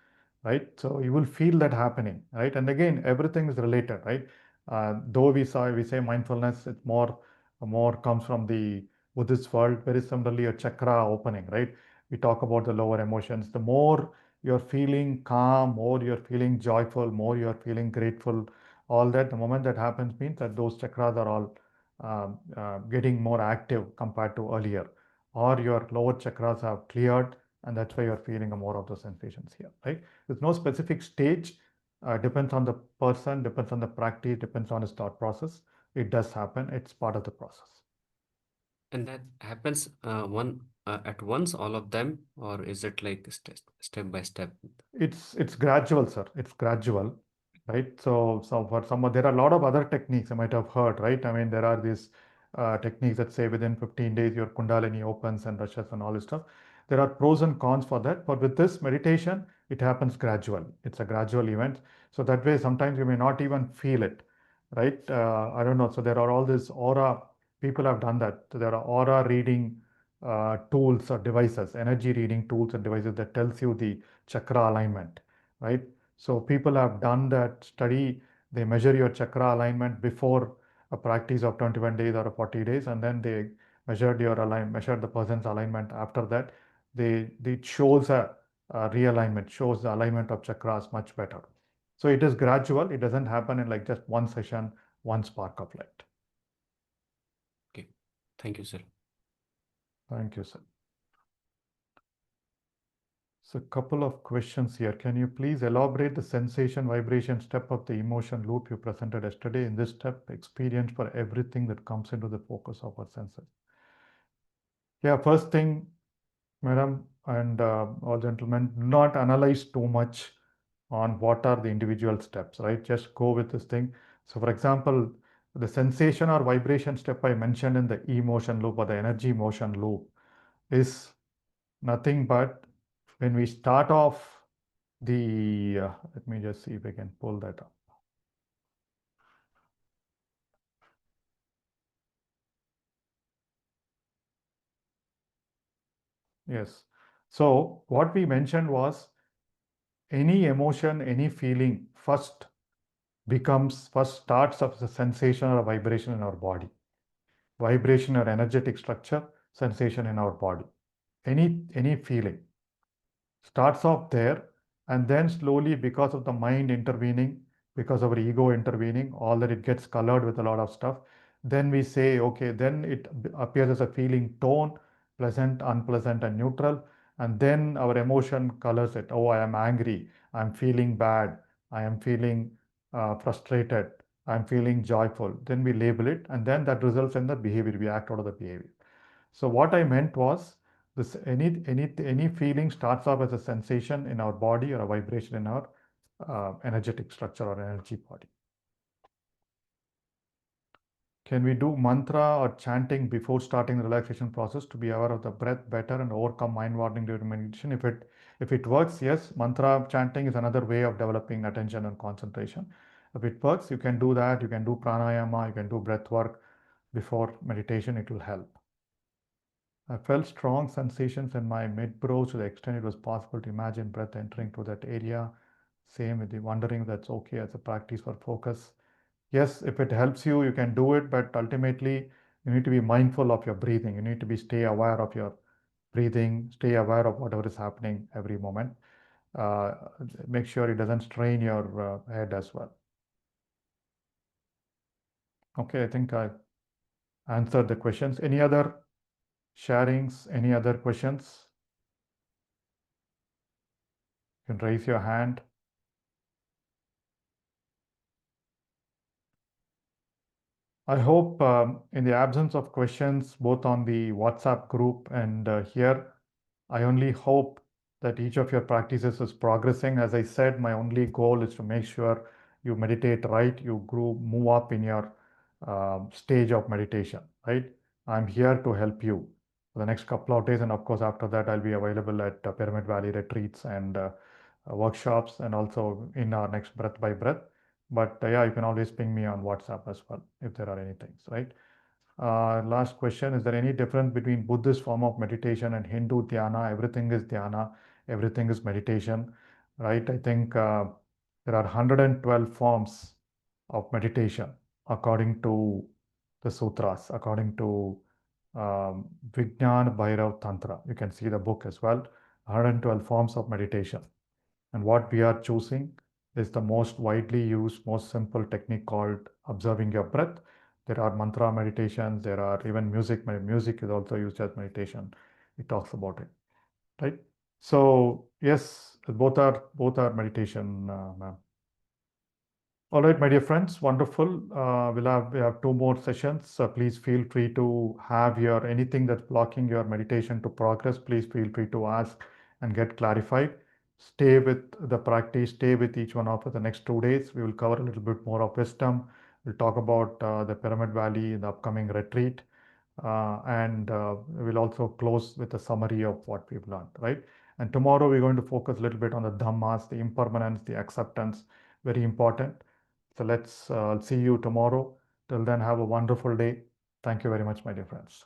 right? So you will feel that happening, right? And again, everything is related, right? Though we say mindfulness, it's more comes from the Buddhist world. Very similarly, a chakra opening, right? We talk about the lower emotions. The more you're feeling calm, more you're feeling joyful, more you're feeling grateful. All that, the moment that happens means that those chakras are all getting more active compared to earlier, or your lower chakras have cleared, and that's why you're feeling more of the sensations here, right? There's no specific stage. Depends on the person, depends on the practice, depends on his thought process. It does happen. It's part of the process. And that happens one at once, all of them, or is it like step by step? It's gradual, sir. It's gradual, right? So for some, there are a lot of other techniques you might have heard, right? I mean, there are these techniques that say within 15 days your Kundalini opens and rushes and all this stuff. There are pros and cons for that, but with this meditation, it happens gradual. It's a gradual event, so that way sometimes you may not even feel it, right? I don't know. So there are all these aura. People have done that. So there are aura reading tools or devices, energy reading tools and devices that tells you the chakra alignment, right? So people have done that study. They measure your chakra alignment before a practice of 21 days or 40 days, and then they measured the person's alignment after that. It shows a realignment, shows the alignment of chakras much better. So it is gradual. It doesn't happen in like just one session, one spark of light. Okay, thank you, sir. Thank you, sir. So, a couple of questions here. Can you please elaborate the sensation vibration step of the emotion loop you presented yesterday? In this step, experience for everything that comes into the focus of our senses. Yeah, first thing, madam and all gentlemen, do not analyze too much on what are the individual steps, right? Just go with this thing. So, for example, the sensation or vibration step I mentioned in the emotion loop or the energy motion loop is nothing but when we start off let me just see if I can pull that up. Yes. So what we mentioned was any emotion, any feeling first starts as a sensation or a vibration in our body. Vibration or energetic structure, sensation in our body. Any feeling starts off there, and then slowly, because of the mind intervening, because of our ego intervening, all that, it gets colored with a lot of stuff. Then we say, okay, then it appears as a feeling tone, pleasant, unpleasant, and neutral. And then our emotion colors it. Oh, I am angry, I'm feeling bad, I am feeling frustrated, I'm feeling joyful. Then we label it, and then that results in the behavior. We act out of the behavior. So what I meant was this: any feeling starts off as a sensation in our body or a vibration in our energetic structure or energy body. Can we do mantra or chanting before starting the relaxation process to be aware of the breath better and overcome mind wandering during meditation? If it works, yes. Mantra chanting is another way of developing attention and concentration. If it works, you can do that. You can do pranayama. You can do breath work before meditation. It will help. I felt strong sensations in my mid-brow to the extent it was possible to imagine breath entering to that area. Same with the wondering if that's okay as a practice for focus. Yes, if it helps you, you can do it, but ultimately you need to be mindful of your breathing. You need to stay aware of your breathing, stay aware of whatever is happening every moment. Uh, Make sure it doesn't strain your head as well. Okay, I think I answered the questions. Any other sharings? Any other questions? You can raise your hand. I hope in the absence of questions, both on the WhatsApp group and here, I only hope that each of your practices is progressing. As I said, my only goal is to make sure you meditate right, you grow, move up in your stage of meditation, right? I'm here to help you for the next couple of days. And of course, after that, I'll be available at Pyramid Valley retreats and workshops and also in our next breath by breath. But yeah, you can always ping me on WhatsApp as well if there are any things, right? Last question, is there any difference between Buddhist form of meditation and Hindu dhyana? Everything is dhyana, everything is meditation, right? I think there are 112 forms of meditation according to the sutras, according to Vijnana Bhairav Tantra. You can see the book as well, 112 forms of meditation. And what we are choosing is the most widely used, most simple technique called observing your breath. There are mantra meditations, there are even music. Music is also used as meditation. It talks about it, right? So yes, both are meditation, ma'am. All right, my dear friends, wonderful. We have two more sessions. So please feel free to have your anything that's blocking your meditation to progress. Please feel free to ask and get clarified. Stay with the practice. Stay with each one of us the next 2 days. We will cover a little bit more of wisdom. We'll talk about the Pyramid Valley in the upcoming retreat, and we'll also close with a summary of what we've learned. Right. And tomorrow we're going to focus a little bit on the dhammas, the impermanence, the acceptance. Very important. So let's see you tomorrow. Till then, have a wonderful day. Thank you very much, my dear friends.